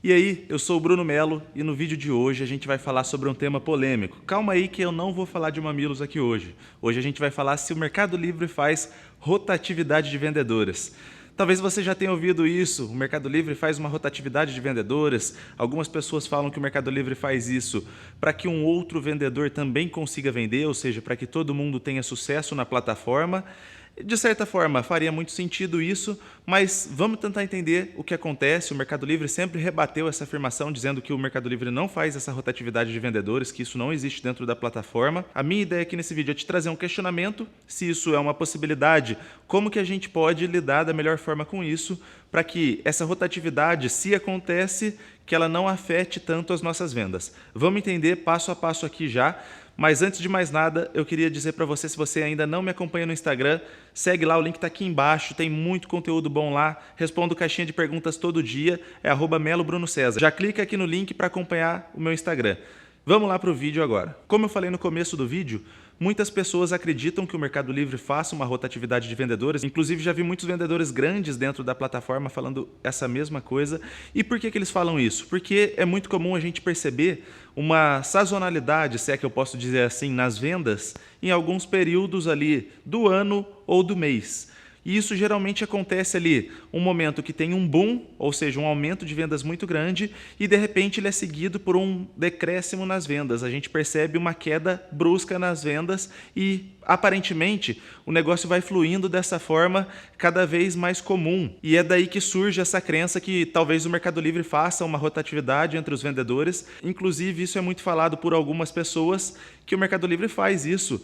E aí, eu sou o Bruno Melo e no vídeo de hoje a gente vai falar sobre um tema polêmico. Calma aí que eu não vou falar de mamilos aqui hoje. Hoje a gente vai falar se o Mercado Livre faz rotatividade de vendedoras. Talvez você já tenha ouvido isso, o Mercado Livre faz uma rotatividade de vendedoras. Algumas pessoas falam que o Mercado Livre faz isso para que um outro vendedor também consiga vender, ou seja, para que todo mundo tenha sucesso na plataforma. De certa forma, faria muito sentido isso, mas vamos tentar entender o que acontece. O Mercado Livre sempre rebateu essa afirmação, dizendo que o Mercado Livre não faz essa rotatividade de vendedores, que isso não existe dentro da plataforma. A minha ideia aqui nesse vídeo é te trazer um questionamento, se isso é uma possibilidade, como que a gente pode lidar da melhor forma com isso, para que essa rotatividade, se acontece, que ela não afete tanto as nossas vendas. Vamos entender passo a passo aqui já. Mas antes de mais nada, eu queria dizer para você, se você ainda não me acompanha no Instagram, segue lá, o link está aqui embaixo, tem muito conteúdo bom lá, respondo caixinha de perguntas todo dia, é @melobrunoCesar. Já clica aqui no link para acompanhar o meu Instagram. Vamos lá para o vídeo agora. Como eu falei no começo do vídeo, muitas pessoas acreditam que o Mercado Livre faça uma rotatividade de vendedores. Inclusive, já vi muitos vendedores grandes dentro da plataforma falando essa mesma coisa. E por que eles falam isso? Porque é muito comum a gente perceber uma sazonalidade, se é que eu posso dizer assim, nas vendas, em alguns períodos ali do ano ou do mês. E isso geralmente acontece ali, um momento que tem um boom, ou seja, um aumento de vendas muito grande, e de repente ele é seguido por um decréscimo nas vendas. A gente percebe uma queda brusca nas vendas e, aparentemente, o negócio vai fluindo dessa forma cada vez mais comum. E é daí que surge essa crença que talvez o Mercado Livre faça uma rotatividade entre os vendedores. Inclusive, isso é muito falado por algumas pessoas, que o Mercado Livre faz isso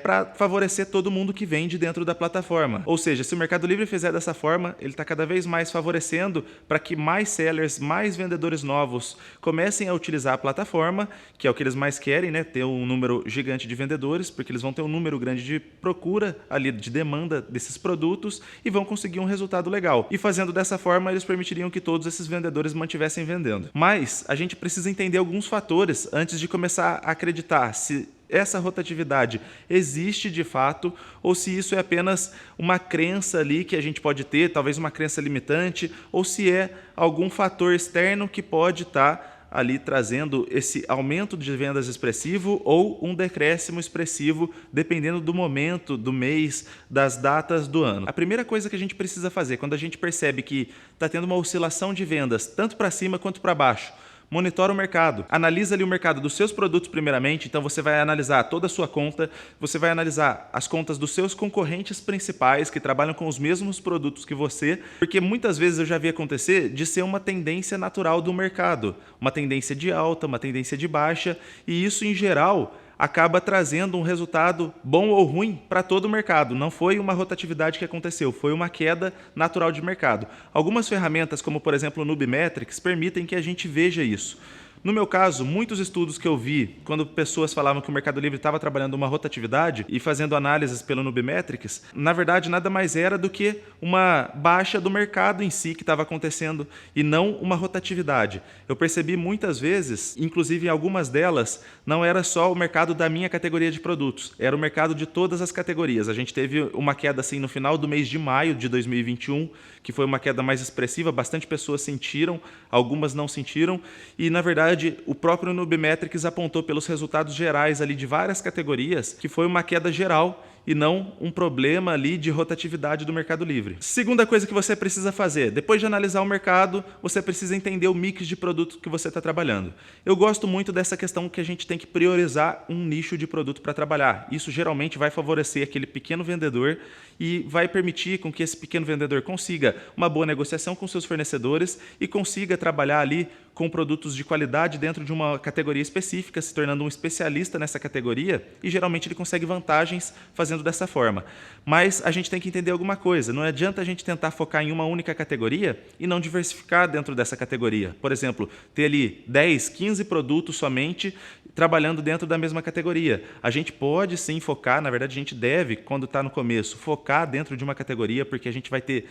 para favorecer todo mundo que vende dentro da plataforma. Ou seja, se o Mercado Livre fizer dessa forma, ele está cada vez mais favorecendo para que mais sellers, mais vendedores novos comecem a utilizar a plataforma, que é o que eles mais querem, né? Ter um número gigante de vendedores, porque eles vão ter um número grande de procura ali, de demanda desses produtos e vão conseguir um resultado legal. E fazendo dessa forma, eles permitiriam que todos esses vendedores mantivessem vendendo. Mas a gente precisa entender alguns fatores antes de começar a acreditar se essa rotatividade existe de fato ou se isso é apenas uma crença ali que a gente pode ter, talvez uma crença limitante, ou se é algum fator externo que pode estar ali trazendo esse aumento de vendas expressivo ou um decréscimo expressivo, dependendo do momento, do mês, das datas do ano. A primeira coisa que a gente precisa fazer, quando a gente percebe que está tendo uma oscilação de vendas, tanto para cima quanto para baixo, monitora o mercado, analisa ali o mercado dos seus produtos primeiramente, então você vai analisar toda a sua conta, você vai analisar as contas dos seus concorrentes principais que trabalham com os mesmos produtos que você, porque muitas vezes eu já vi acontecer de ser uma tendência natural do mercado, uma tendência de alta, uma tendência de baixa, e isso em geral acaba trazendo um resultado bom ou ruim para todo o mercado. Não foi uma rotatividade que aconteceu, foi uma queda natural de mercado. Algumas ferramentas, como por exemplo o Nubimetrics, permitem que a gente veja isso. No meu caso, muitos estudos que eu vi, quando pessoas falavam que o Mercado Livre estava trabalhando uma rotatividade e fazendo análises pelo Nubimetrics, na verdade nada mais era do que uma baixa do mercado em si que estava acontecendo e não uma rotatividade. Eu percebi muitas vezes, inclusive em algumas delas, não era só o mercado da minha categoria de produtos, era o mercado de todas as categorias. A gente teve uma queda assim no final do mês de maio de 2021, que foi uma queda mais expressiva, bastante pessoas sentiram, algumas não sentiram, e na verdade o próprio Nubimetrics apontou pelos resultados gerais ali de várias categorias que foi uma queda geral e não um problema ali de rotatividade do Mercado Livre. Segunda coisa que você precisa fazer, depois de analisar o mercado, você precisa entender o mix de produto que você está trabalhando. Eu gosto muito dessa questão que a gente tem que priorizar um nicho de produto para trabalhar. Isso geralmente vai favorecer aquele pequeno vendedor e vai permitir com que esse pequeno vendedor consiga uma boa negociação com seus fornecedores e consiga trabalhar ali com produtos de qualidade dentro de uma categoria específica, se tornando um especialista nessa categoria, e geralmente ele consegue vantagens fazendo dessa forma. Mas a gente tem que entender alguma coisa, não adianta a gente tentar focar em uma única categoria e não diversificar dentro dessa categoria. Por exemplo, ter ali 10, 15 produtos somente trabalhando dentro da mesma categoria. A gente pode sim focar, na verdade a gente deve, quando está no começo, focar dentro de uma categoria, porque a gente vai ter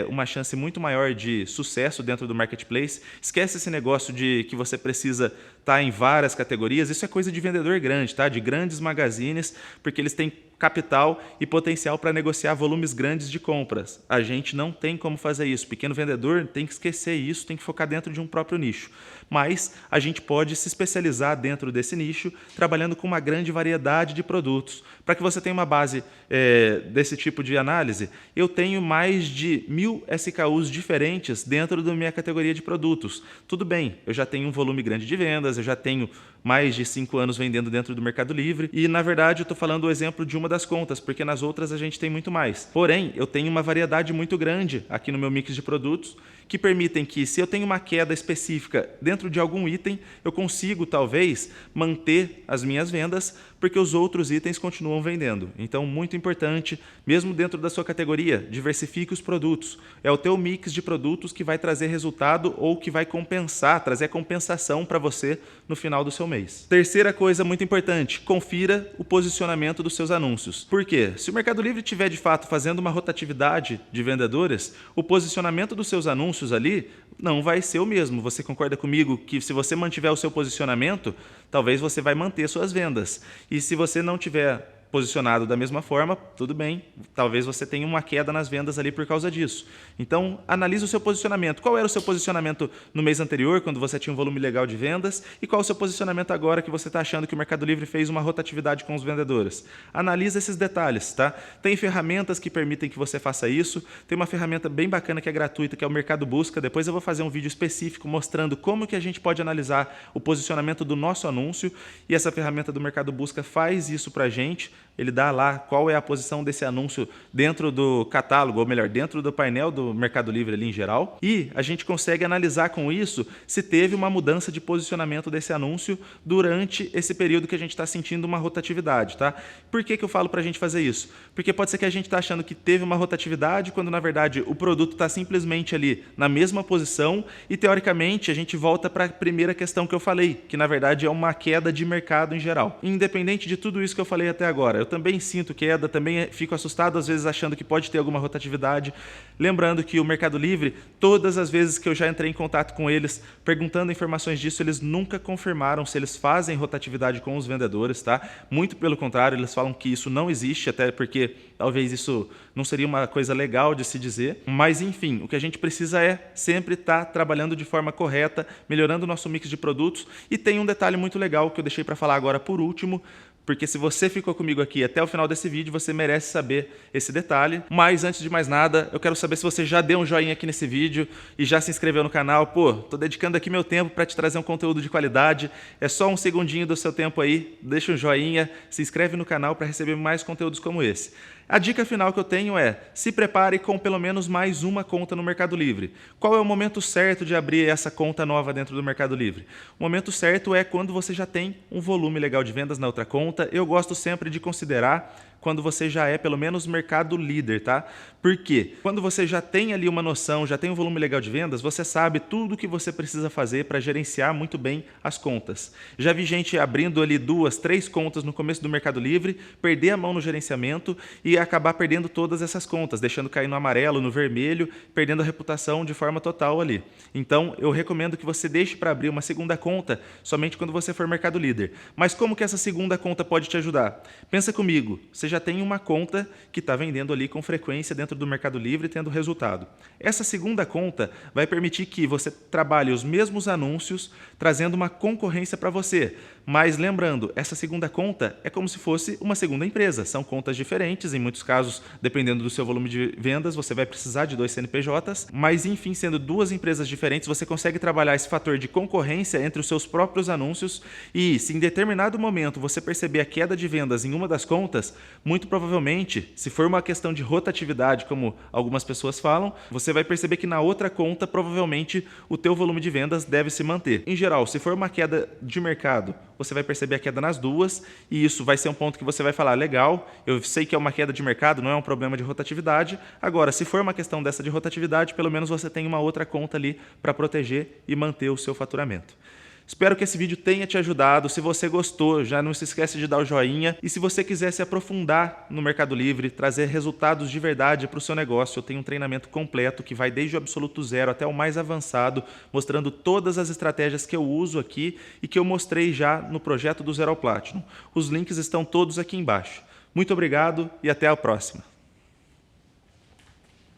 uma chance muito maior de sucesso dentro do marketplace. Esquece esse negócio de que você precisa estar em várias categorias, isso é coisa de vendedor grande, tá? De grandes magazines, porque eles têm capital e potencial para negociar volumes grandes de compras. A gente não tem como fazer isso. Pequeno vendedor tem que esquecer isso, tem que focar dentro de um próprio nicho. Mas a gente pode se especializar dentro desse nicho, trabalhando com uma grande variedade de produtos. Para que você tenha uma base desse tipo de análise, eu tenho mais de 1000 SKUs diferentes dentro da minha categoria de produtos. Tudo bem, eu já tenho um volume grande de vendas, eu já tenho mais de 5 anos vendendo dentro do Mercado Livre e, na verdade, eu estou falando o exemplo de uma das contas, porque nas outras a gente tem muito mais. Porém, eu tenho uma variedade muito grande aqui no meu mix de produtos que permitem que, se eu tenho uma queda específica dentro de algum item, eu consigo, talvez, manter as minhas vendas, porque os outros itens continuam vendendo. Então, muito importante, mesmo dentro da sua categoria, diversifique os produtos. É o teu mix de produtos que vai trazer resultado ou que vai compensar, trazer compensação para você no final do seu mês. Terceira coisa muito importante, confira o posicionamento dos seus anúncios. Por quê? Se o Mercado Livre estiver, de fato, fazendo uma rotatividade de vendedores, o posicionamento dos seus anúncios ali não vai ser o mesmo. Você concorda comigo que, se você mantiver o seu posicionamento, talvez você vai manter suas vendas. E se você não tiver posicionado da mesma forma, tudo bem, talvez você tenha uma queda nas vendas ali por causa disso. Então, analise o seu posicionamento. Qual era o seu posicionamento no mês anterior, quando você tinha um volume legal de vendas, e qual é o seu posicionamento agora que você está achando que o Mercado Livre fez uma rotatividade com os vendedores? Analise esses detalhes, tá? Tem ferramentas que permitem que você faça isso, tem uma ferramenta bem bacana que é gratuita, que é o Mercado Busca. Depois eu vou fazer um vídeo específico mostrando como que a gente pode analisar o posicionamento do nosso anúncio, e essa ferramenta do Mercado Busca faz isso para a gente. Ele dá lá qual é a posição desse anúncio dentro do catálogo, ou melhor, dentro do painel do Mercado Livre ali em geral. E a gente consegue analisar com isso se teve uma mudança de posicionamento desse anúncio durante esse período que a gente está sentindo uma rotatividade, tá? Por que eu falo para a gente fazer isso? Porque pode ser que a gente está achando que teve uma rotatividade, quando na verdade o produto está simplesmente ali na mesma posição e, teoricamente, a gente volta para a primeira questão que eu falei, que na verdade é uma queda de mercado em geral. Independente de tudo isso que eu falei até agora, eu também sinto queda, também fico assustado às vezes achando que pode ter alguma rotatividade. Lembrando que o Mercado Livre, todas as vezes que eu já entrei em contato com eles, perguntando informações disso, eles nunca confirmaram se eles fazem rotatividade com os vendedores, tá? Muito pelo contrário, eles falam que isso não existe, até porque talvez isso não seria uma coisa legal de se dizer. Mas, enfim, o que a gente precisa é sempre estar trabalhando de forma correta, melhorando o nosso mix de produtos. E tem um detalhe muito legal que eu deixei para falar agora por último, porque se você ficou comigo aqui até o final desse vídeo, você merece saber esse detalhe. Mas, antes de mais nada, eu quero saber se você já deu um joinha aqui nesse vídeo e já se inscreveu no canal. Pô, tô dedicando aqui meu tempo para te trazer um conteúdo de qualidade. É só um segundinho do seu tempo aí, deixa um joinha, se inscreve no canal para receber mais conteúdos como esse. A dica final que eu tenho é: se prepare com pelo menos mais uma conta no Mercado Livre. Qual é o momento certo de abrir essa conta nova dentro do Mercado Livre? O momento certo é quando você já tem um volume legal de vendas na outra conta. Eu gosto sempre de considerar quando você já é pelo menos mercado líder, tá? Por quê? Quando você já tem ali uma noção, já tem um volume legal de vendas, você sabe tudo o que você precisa fazer para gerenciar muito bem as contas. Já vi gente abrindo ali 2, 3 contas no começo do Mercado Livre, perder a mão no gerenciamento e acabar perdendo todas essas contas, deixando cair no amarelo, no vermelho, perdendo a reputação de forma total ali. Então, eu recomendo que você deixe para abrir uma segunda conta somente quando você for mercado líder. Mas como que essa segunda conta pode te ajudar? Pensa comigo, você já tem uma conta que está vendendo ali com frequência dentro do Mercado Livre, tendo resultado. Essa segunda conta vai permitir que você trabalhe os mesmos anúncios, trazendo uma concorrência para você. Mas lembrando, essa segunda conta é como se fosse uma segunda empresa. São contas diferentes, em muitos casos, dependendo do seu volume de vendas, você vai precisar de 2 CNPJs, mas enfim, sendo 2 empresas diferentes, você consegue trabalhar esse fator de concorrência entre os seus próprios anúncios e, se em determinado momento você perceber a queda de vendas em uma das contas, muito provavelmente, se for uma questão de rotatividade, como algumas pessoas falam, você vai perceber que na outra conta, provavelmente, o teu volume de vendas deve se manter. Em geral, se for uma queda de mercado, você vai perceber a queda nas duas, e isso vai ser um ponto que você vai falar: legal, eu sei que é uma queda de mercado, não é um problema de rotatividade. Agora, se for uma questão dessa de rotatividade, pelo menos você tem uma outra conta ali para proteger e manter o seu faturamento. Espero que esse vídeo tenha te ajudado. Se você gostou, já não se esquece de dar o joinha. E se você quiser se aprofundar no Mercado Livre, trazer resultados de verdade para o seu negócio, eu tenho um treinamento completo que vai desde o absoluto zero até o mais avançado, mostrando todas as estratégias que eu uso aqui e que eu mostrei já no projeto do Zero ao Platinum. Os links estão todos aqui embaixo. Muito obrigado e até a próxima.